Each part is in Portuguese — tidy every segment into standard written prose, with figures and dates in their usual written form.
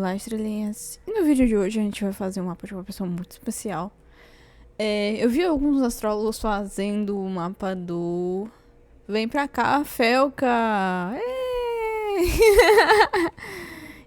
Olá, estrelinhas. E no vídeo de hoje a gente vai fazer um mapa de uma pessoa muito especial. Eu vi alguns astrólogos fazendo o mapa do... Vem pra cá, Felca!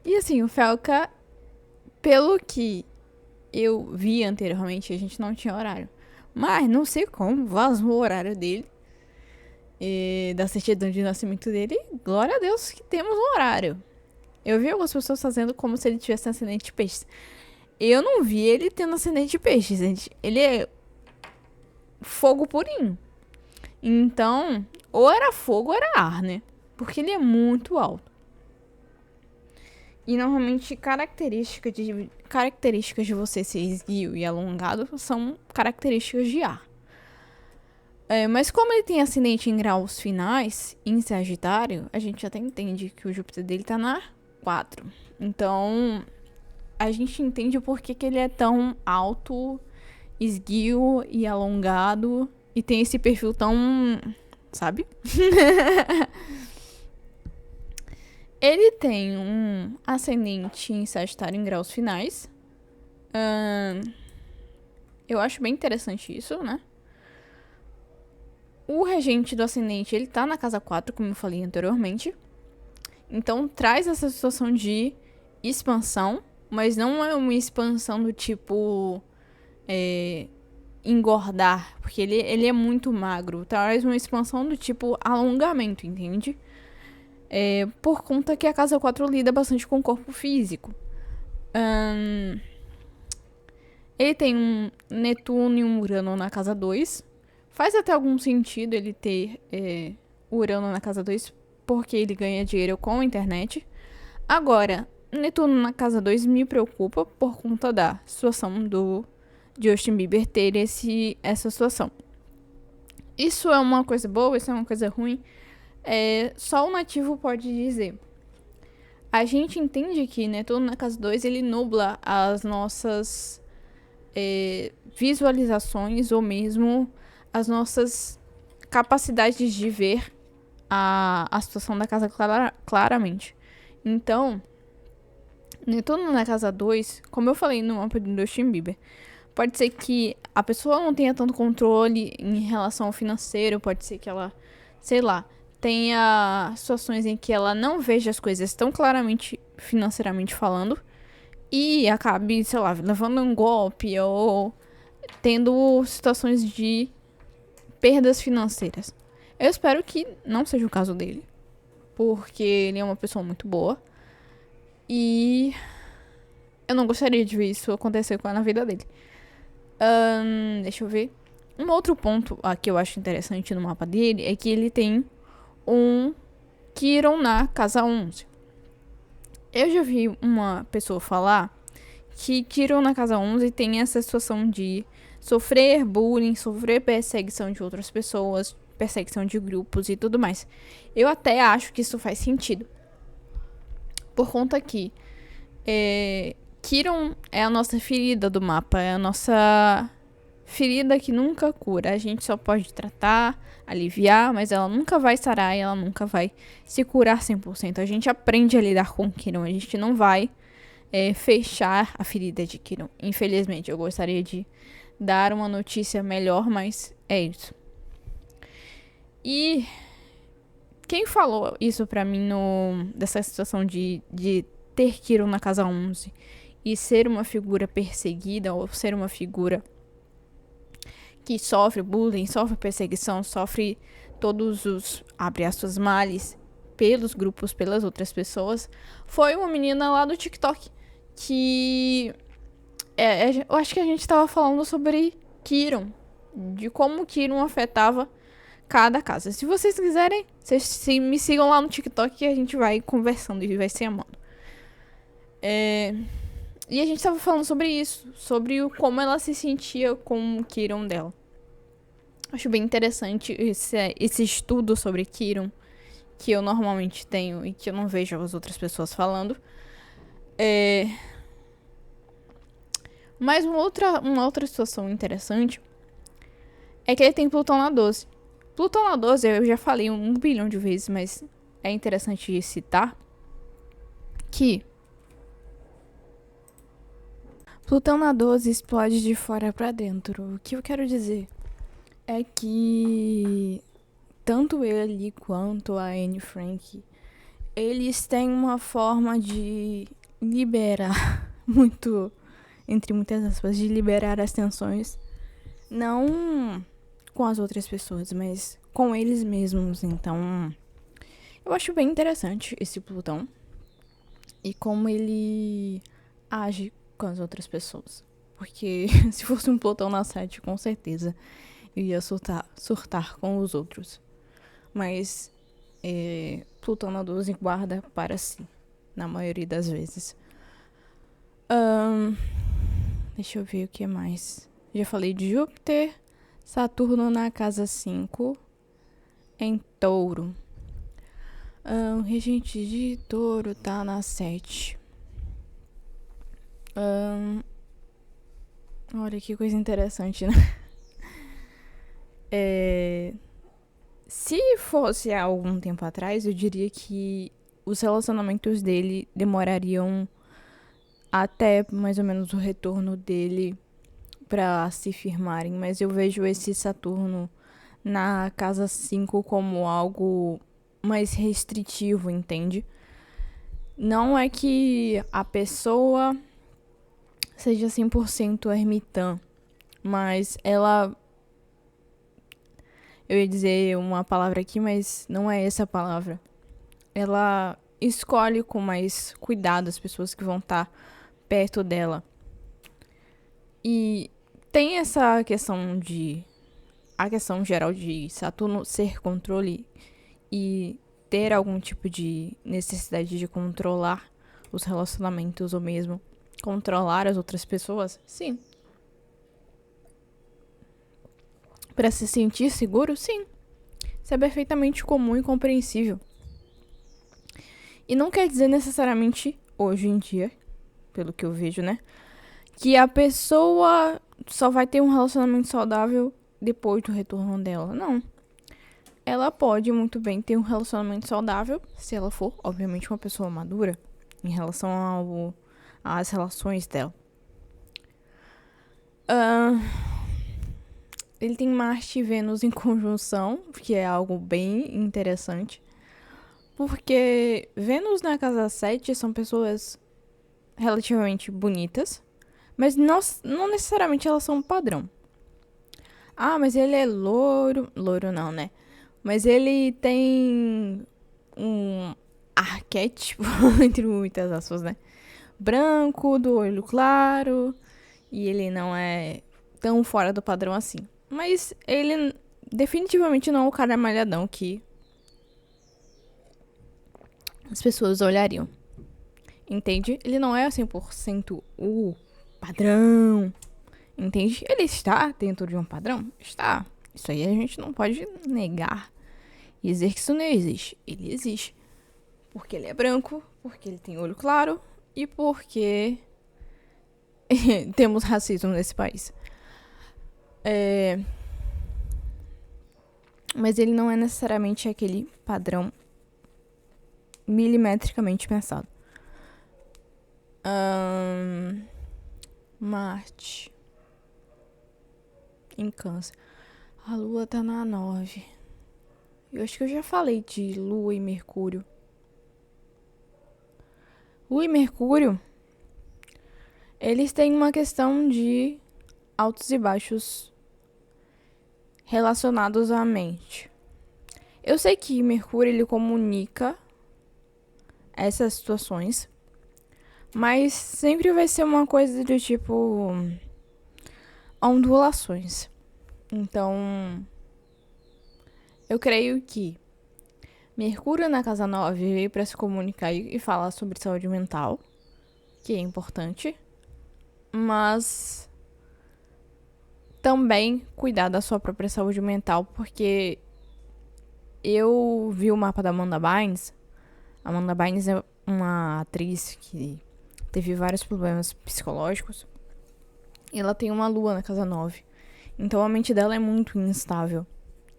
E assim, o Felca, pelo que eu vi anteriormente, a gente não tinha horário. Mas não sei como, vazou o horário dele. Da certidão de nascimento dele. Glória a Deus que temos um horário. Eu vi algumas pessoas fazendo como se ele tivesse ascendente de peixes. Eu não vi ele tendo ascendente de peixes, gente. Ele é fogo purinho. Então, ou era fogo ou era ar, né? Porque ele é muito alto. E normalmente características de você ser esguio e alongado são características de ar. Mas como ele tem ascendente em graus finais, em Sagitário, a gente até entende que o Júpiter dele tá na 4. Então, a gente entende o porquê que ele é tão alto, esguio e alongado. E tem esse perfil tão... sabe? Ele tem um ascendente em Sagitário em graus finais. Eu acho bem interessante isso, né? O regente do ascendente, ele tá na casa 4, como eu falei anteriormente. Então, traz essa situação de expansão, mas não é uma expansão do tipo engordar, porque ele é muito magro. Traz uma expansão do tipo alongamento, entende? Por conta que a casa 4 lida bastante com o corpo físico. Ele tem um Netuno e um Urano na casa 2. Faz até algum sentido ele ter Urano na casa 2, porque ele ganha dinheiro com a internet. Agora, Netuno na casa 2 me preocupa por conta da situação do Justin Bieber ter essa situação. Isso é uma coisa boa, isso é uma coisa ruim. Só o nativo pode dizer. A gente entende que Netuno na casa 2 ele nubla as nossas visualizações ou mesmo as nossas capacidades de ver a situação da casa claramente. Então, Netuno na casa 2, como eu falei no mapa do Justin Bieber, pode ser que a pessoa não tenha tanto controle em relação ao financeiro, pode ser que ela, sei lá, tenha situações em que ela não veja as coisas tão claramente financeiramente falando e acabe, sei lá, levando um golpe ou tendo situações de perdas financeiras. Eu espero que não seja o caso dele, porque ele é uma pessoa muito boa e eu não gostaria de ver isso acontecer na vida dele. Deixa eu ver. Um outro ponto que eu acho interessante no mapa dele é que ele tem um Quiron na casa 11. Eu já vi uma pessoa falar que Quiron na casa 11 tem essa situação de sofrer bullying, sofrer perseguição de outras pessoas, perseguição de grupos e tudo mais. Eu até acho que isso faz sentido. Por conta que Quiron é a nossa ferida do mapa, é a nossa ferida que nunca cura. A gente só pode tratar, aliviar, mas ela nunca vai sarar e ela nunca vai se curar 100%. A gente aprende a lidar com Quiron, a gente não vai fechar a ferida de Quiron. Infelizmente, eu gostaria de dar uma notícia melhor, mas é isso. E quem falou isso pra mim dessa situação de ter Quiron na casa 11 e ser uma figura perseguida ou ser uma figura que sofre bullying, sofre perseguição, sofre todos os, abre aspas, males pelos grupos, pelas outras pessoas, foi uma menina lá do TikTok que eu acho que a gente tava falando sobre Quiron, de como Quiron afetava cada casa. Se vocês quiserem, vocês me sigam lá no TikTok que a gente vai conversando e vai se amando. E a gente tava falando sobre isso, sobre como ela se sentia com o Quiron dela. Acho bem interessante esse estudo sobre Quiron que eu normalmente tenho e que eu não vejo as outras pessoas falando. Mas uma outra situação interessante é que ele tem Plutão na 12. Plutão na 12 eu já falei 1 bilhão de vezes, mas é interessante citar que Plutão na 12 explode de fora pra dentro. O que eu quero dizer é que tanto ele quanto a Anne Frank, eles têm uma forma de liberar muito, entre muitas aspas, de liberar as tensões, não com as outras pessoas, mas com eles mesmos. Então, eu acho bem interessante esse Plutão e como ele age com as outras pessoas. Porque se fosse um Plutão na 7, com certeza eu ia surtar com os outros. Mas Plutão na 12 guarda para si, na maioria das vezes. Deixa eu ver o que mais. Já falei de Júpiter, Saturno na casa 5, em Touro. O regente de Touro tá na 7. Olha que coisa interessante, né? Se fosse há algum tempo atrás, eu diria que os relacionamentos dele demorariam até mais ou menos o retorno dele pra se firmarem. Mas eu vejo esse Saturno na casa 5 como algo mais restritivo, entende? Não é que a pessoa seja 100% ermitã, mas ela... Eu ia dizer uma palavra aqui, mas não é essa a palavra. Ela escolhe com mais cuidado as pessoas que vão estar perto dela. E tem essa questão de... A questão geral de Saturno ser controle e ter algum tipo de necessidade de controlar os relacionamentos ou mesmo controlar as outras pessoas. Sim. Para se sentir seguro, sim. Isso é perfeitamente comum e compreensível. E não quer dizer necessariamente, hoje em dia, pelo que eu vejo, né, que a pessoa só vai ter um relacionamento saudável depois do retorno dela. Não. Ela pode muito bem ter um relacionamento saudável, se ela for, obviamente, uma pessoa madura em relação às relações dela. Ele tem Marte e Vênus em conjunção, que é algo bem interessante. Porque Vênus na casa 7 são pessoas relativamente bonitas, mas não necessariamente elas são um padrão. Ah, mas ele é louro. Louro não, né? Mas ele tem um arquétipo, entre muitas aspas, né? Branco, do olho claro. E ele não é tão fora do padrão assim. Mas ele definitivamente não é o cara malhadão que as pessoas olhariam. Entende? Ele não é 100% o padrão. Entende? Ele está dentro de um padrão? Está. Isso aí a gente não pode negar e dizer que isso não existe. Ele existe. Porque ele é branco, porque ele tem olho claro e porque temos racismo nesse país. Mas ele não é necessariamente aquele padrão milimetricamente pensado. Marte em Câncer. A Lua tá na 9. Eu acho que eu já falei de Lua e Mercúrio. Lua e Mercúrio, eles têm uma questão de altos e baixos relacionados à mente. Eu sei que Mercúrio, ele comunica essas situações, mas sempre vai ser uma coisa do tipo ondulações. Então, eu creio que Mercúrio na casa 9 veio para se comunicar e falar sobre saúde mental, que é importante, mas também cuidar da sua própria saúde mental, porque eu vi o mapa da Amanda Bynes. A Amanda Bynes é uma atriz que teve vários problemas psicológicos e ela tem uma lua na casa 9. Então a mente dela é muito instável.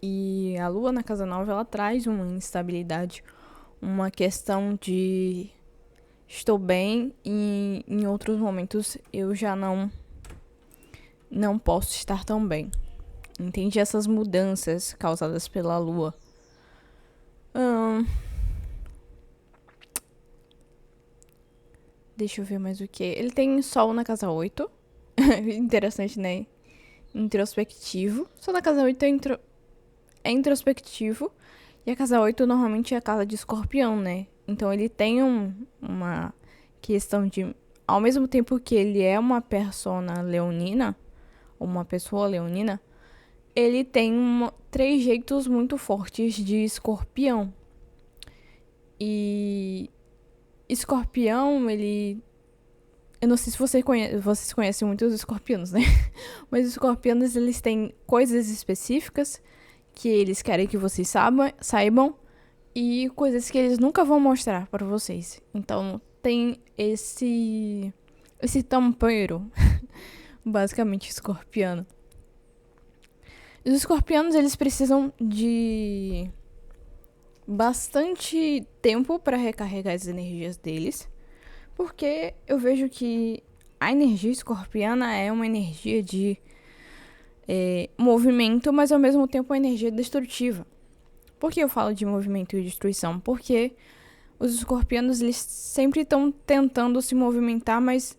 E a lua na casa 9, ela traz uma instabilidade, uma questão de estou bem e em outros momentos eu já não posso estar tão bem. Entende essas mudanças causadas pela lua. Deixa eu ver mais o que. Ele tem sol na casa 8. Interessante, né? Introspectivo. Sol na casa 8 é introspectivo. E a casa 8 normalmente é a casa de escorpião, né? Então ele tem uma questão de... Ao mesmo tempo que ele é uma persona leonina, ou uma pessoa leonina, ele tem 3 jeitos muito fortes de escorpião. E escorpião, ele... Eu não sei se vocês conhecem muito os escorpianos, né? Mas os escorpianos, eles têm coisas específicas que eles querem que vocês saibam e coisas que eles nunca vão mostrar para vocês. Então, tem esse tampeiro, basicamente escorpiano. Os escorpianos, eles precisam de bastante tempo para recarregar as energias deles, porque eu vejo que a energia escorpiana é uma energia de movimento, mas ao mesmo tempo uma energia destrutiva. Por que eu falo de movimento e destruição? Porque os escorpianos, eles sempre estão tentando se movimentar, mas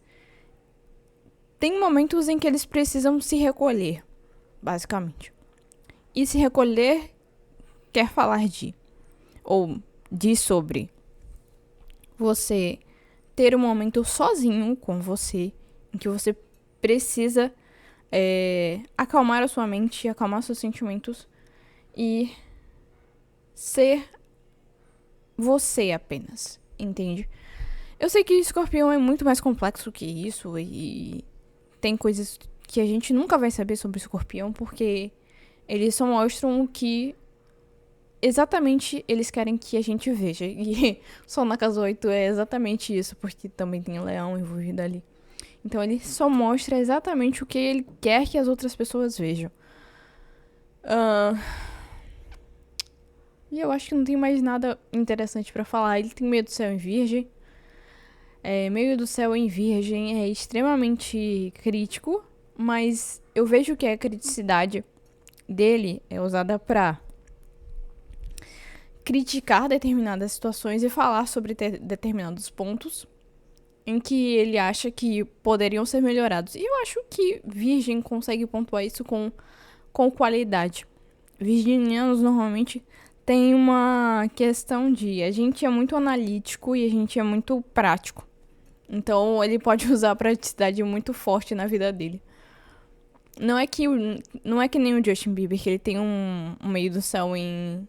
tem momentos em que eles precisam se recolher, basicamente. E se recolher quer falar diz sobre você ter um momento sozinho com você, em que você precisa acalmar a sua mente, acalmar seus sentimentos e ser você apenas, entende? Eu sei que escorpião é muito mais complexo que isso e tem coisas que a gente nunca vai saber sobre escorpião, porque eles só mostram o que exatamente eles querem que a gente veja. E Sol na casa 8 é exatamente isso, porque também tem leão envolvido ali. Então ele só mostra exatamente o que ele quer que as outras pessoas vejam. E eu acho que não tem mais nada interessante pra falar. Ele tem meio do céu em virgem. Meio do céu em virgem é extremamente crítico, mas eu vejo que a criticidade dele é usada pra criticar determinadas situações e falar sobre determinados pontos em que ele acha que poderiam ser melhorados. E eu acho que Virgem consegue pontuar isso com qualidade. Virginianos normalmente tem uma questão de... A gente é muito analítico e a gente é muito prático. Então ele pode usar a praticidade muito forte na vida dele. Não é que nem o Justin Bieber, que ele tem um meio do céu em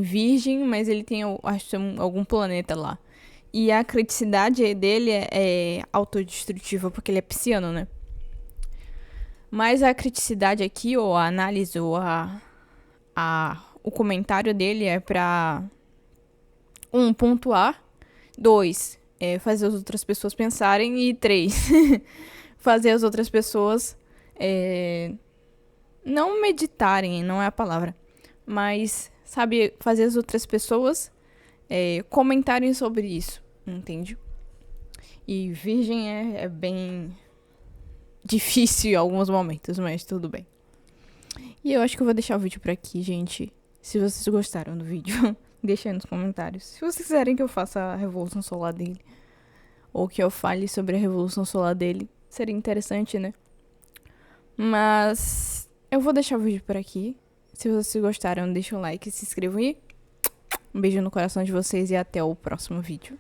Virgem, mas ele tem, acho, algum planeta lá. E a criticidade dele é autodestrutiva, porque ele é pisciano, né? Mas a criticidade aqui, ou a análise, ou o comentário dele é pra 1. Pontuar, 2. Fazer as outras pessoas pensarem, e 3. Fazer as outras pessoas não meditarem, não é a palavra, mas, sabe, fazer as outras pessoas comentarem sobre isso, entende? E Virgem é bem difícil em alguns momentos, mas tudo bem. E eu acho que eu vou deixar o vídeo por aqui, gente. Se vocês gostaram do vídeo, deixa aí nos comentários. Se vocês quiserem que eu faça a Revolução Solar dele, ou que eu fale sobre a Revolução Solar dele, seria interessante, né? Mas eu vou deixar o vídeo por aqui. Se vocês gostaram, deixa um like, se inscrevam aí. Um beijo no coração de vocês e até o próximo vídeo.